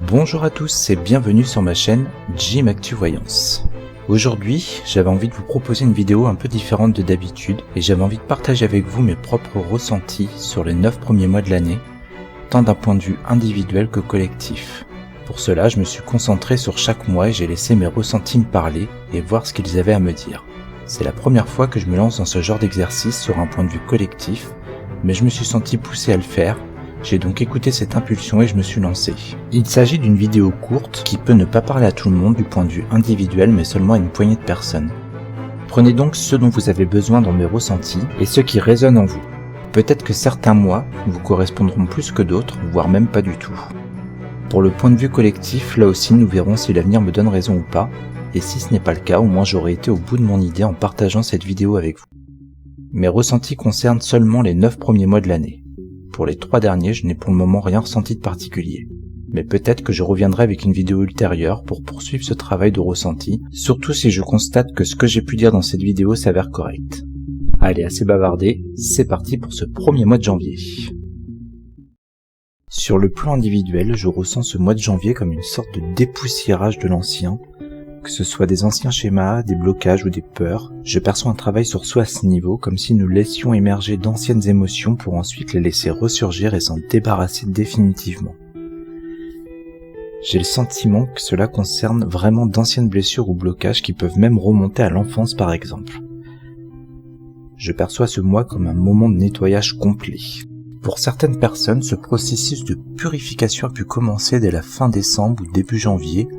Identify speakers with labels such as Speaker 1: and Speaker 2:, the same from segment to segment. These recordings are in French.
Speaker 1: Bonjour à tous et bienvenue sur ma chaîne Jim Actu Voyance. Aujourd'hui, j'avais envie de vous proposer une vidéo un peu différente de d'habitude et j'avais envie de partager avec vous mes propres ressentis sur les 9 premiers mois de l'année, tant d'un point de vue individuel que collectif. Pour cela, je me suis concentré sur chaque mois et j'ai laissé mes ressentis me parler et voir ce qu'ils avaient à me dire. C'est la première fois que je me lance dans ce genre d'exercice sur un point de vue collectif, mais je me suis senti poussé à le faire. J'ai donc écouté cette impulsion et je me suis lancé. Il s'agit d'une vidéo courte qui peut ne pas parler à tout le monde du point de vue individuel mais seulement à une poignée de personnes. Prenez donc ce dont vous avez besoin dans mes ressentis et ce qui résonne en vous. Peut-être que certains mois vous correspondront plus que d'autres, voire même pas du tout. Pour le point de vue collectif, là aussi nous verrons si l'avenir me donne raison ou pas, et si ce n'est pas le cas, au moins j'aurai été au bout de mon idée en partageant cette vidéo avec vous. Mes ressentis concernent seulement les 9 premiers mois de l'année. Pour les 3 derniers, je n'ai pour le moment rien ressenti de particulier. Mais peut-être que je reviendrai avec une vidéo ultérieure pour poursuivre ce travail de ressenti, surtout si je constate que ce que j'ai pu dire dans cette vidéo s'avère correct. Allez, assez bavardé, c'est parti pour ce premier mois de janvier. Sur le plan individuel, je ressens ce mois de janvier comme une sorte de dépoussiérage de l'ancien, que ce soit des anciens schémas, des blocages ou des peurs, je perçois un travail sur soi à ce niveau, comme si nous laissions émerger d'anciennes émotions pour ensuite les laisser ressurgir et s'en débarrasser définitivement. J'ai le sentiment que cela concerne vraiment d'anciennes blessures ou blocages qui peuvent même remonter à l'enfance par exemple. Je perçois ce mois comme un moment de nettoyage complet. Pour certaines personnes, ce processus de purification a pu commencer dès la fin décembre ou début janvier,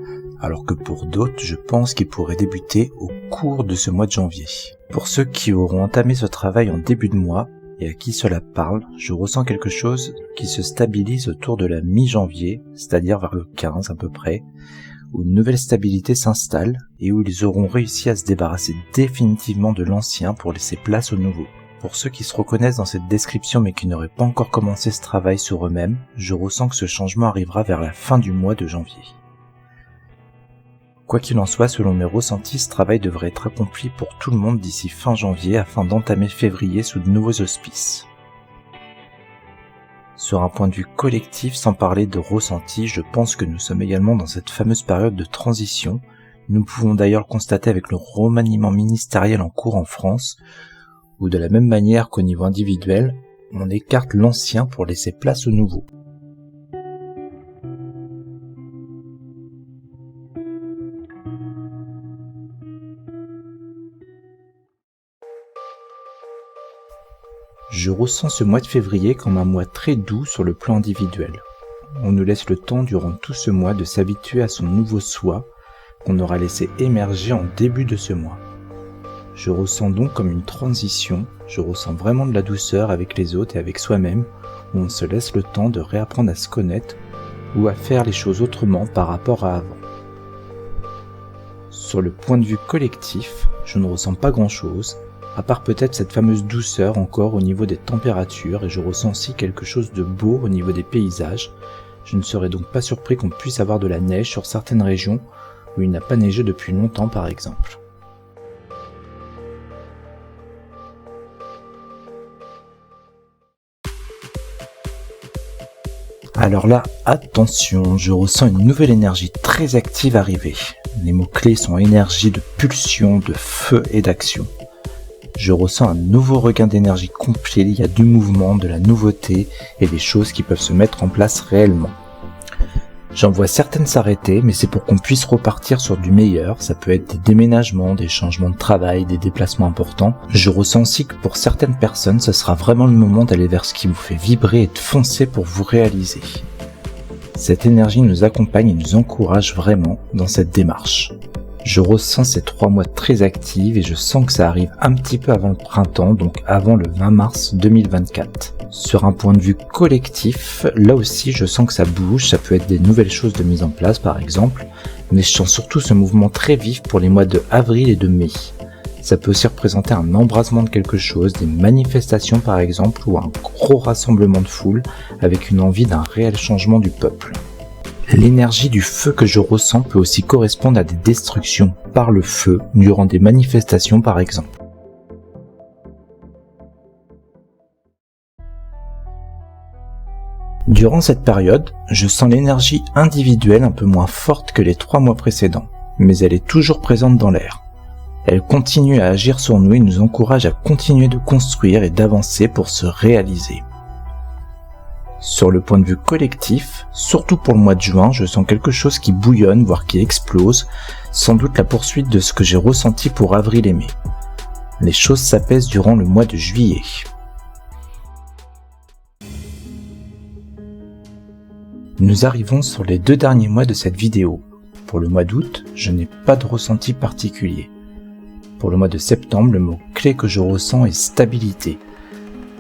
Speaker 1: alors que pour d'autres, je pense qu'il pourrait débuter au cours de ce mois de janvier. Pour ceux qui auront entamé ce travail en début de mois, et à qui cela parle, je ressens quelque chose qui se stabilise autour de la mi-janvier, c'est-à-dire vers le 15 à peu près, où une nouvelle stabilité s'installe et où ils auront réussi à se débarrasser définitivement de l'ancien pour laisser place au nouveau. Pour ceux qui se reconnaissent dans cette description mais qui n'auraient pas encore commencé ce travail sur eux-mêmes, je ressens que ce changement arrivera vers la fin du mois de janvier. Quoi qu'il en soit, selon mes ressentis, ce travail devrait être accompli pour tout le monde d'ici fin janvier afin d'entamer février sous de nouveaux auspices. Sur un point de vue collectif, sans parler de ressenti, je pense que nous sommes également dans cette fameuse période de transition. Nous pouvons d'ailleurs le constater avec le remaniement ministériel en cours en France, où de la même manière qu'au niveau individuel, on écarte l'ancien pour laisser place au nouveau. Je ressens ce mois de février comme un mois très doux sur le plan individuel. On nous laisse le temps durant tout ce mois de s'habituer à son nouveau soi qu'on aura laissé émerger en début de ce mois. Je ressens donc comme une transition, je ressens vraiment de la douceur avec les autres et avec soi-même, où on se laisse le temps de réapprendre à se connaître ou à faire les choses autrement par rapport à avant. Sur le point de vue collectif, je ne ressens pas grand-chose, à part peut-être cette fameuse douceur encore au niveau des températures, et je ressens aussi quelque chose de beau au niveau des paysages. Je ne serais donc pas surpris qu'on puisse avoir de la neige sur certaines régions où il n'a pas neigé depuis longtemps par exemple. Alors là, attention, je ressens une nouvelle énergie très active arriver. Les mots-clés sont énergie de pulsion, de feu et d'action. Je ressens un nouveau regain d'énergie complet, il y a du mouvement, de la nouveauté et des choses qui peuvent se mettre en place réellement. J'en vois certaines s'arrêter, mais c'est pour qu'on puisse repartir sur du meilleur. Ça peut être des déménagements, des changements de travail, des déplacements importants. Je ressens aussi que pour certaines personnes, ce sera vraiment le moment d'aller vers ce qui vous fait vibrer et de foncer pour vous réaliser. Cette énergie nous accompagne et nous encourage vraiment dans cette démarche. Je ressens ces 3 mois très actifs et je sens que ça arrive un petit peu avant le printemps, donc avant le 20 mars 2024. Sur un point de vue collectif, là aussi je sens que ça bouge, ça peut être des nouvelles choses de mise en place par exemple, mais je sens surtout ce mouvement très vif pour les mois de avril et de mai. Ça peut aussi représenter un embrasement de quelque chose, des manifestations par exemple, ou un gros rassemblement de foule avec une envie d'un réel changement du peuple. L'énergie du feu que je ressens peut aussi correspondre à des destructions par le feu durant des manifestations par exemple. Durant cette période, je sens l'énergie individuelle un peu moins forte que les 3 mois précédents, mais elle est toujours présente dans l'air. Elle continue à agir sur nous et nous encourage à continuer de construire et d'avancer pour se réaliser. Sur le point de vue collectif, surtout pour le mois de juin, je sens quelque chose qui bouillonne, voire qui explose, sans doute la poursuite de ce que j'ai ressenti pour avril et mai. Les choses s'apaisent durant le mois de juillet. Nous arrivons sur les 2 derniers mois de cette vidéo. Pour le mois d'août, je n'ai pas de ressenti particulier. Pour le mois de septembre, le mot clé que je ressens est stabilité.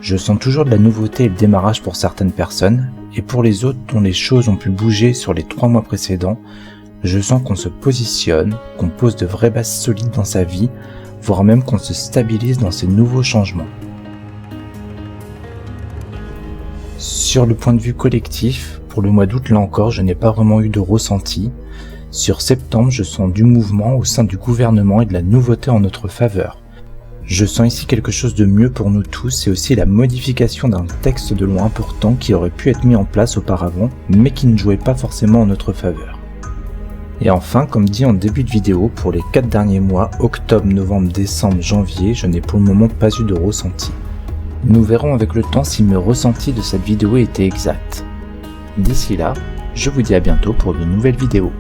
Speaker 1: Je sens toujours de la nouveauté et le démarrage pour certaines personnes, et pour les autres dont les choses ont pu bouger sur les 3 mois précédents, je sens qu'on se positionne, qu'on pose de vraies bases solides dans sa vie, voire même qu'on se stabilise dans ces nouveaux changements. Sur le point de vue collectif, pour le mois d'août là encore, je n'ai pas vraiment eu de ressenti. Sur septembre, je sens du mouvement au sein du gouvernement et de la nouveauté en notre faveur. Je sens ici quelque chose de mieux pour nous tous et aussi la modification d'un texte de loi important qui aurait pu être mis en place auparavant, mais qui ne jouait pas forcément en notre faveur. Et enfin, comme dit en début de vidéo, pour les 4 derniers mois, octobre, novembre, décembre, janvier, je n'ai pour le moment pas eu de ressenti. Nous verrons avec le temps si mes ressentis de cette vidéo étaient exacts. D'ici là, je vous dis à bientôt pour de nouvelles vidéos.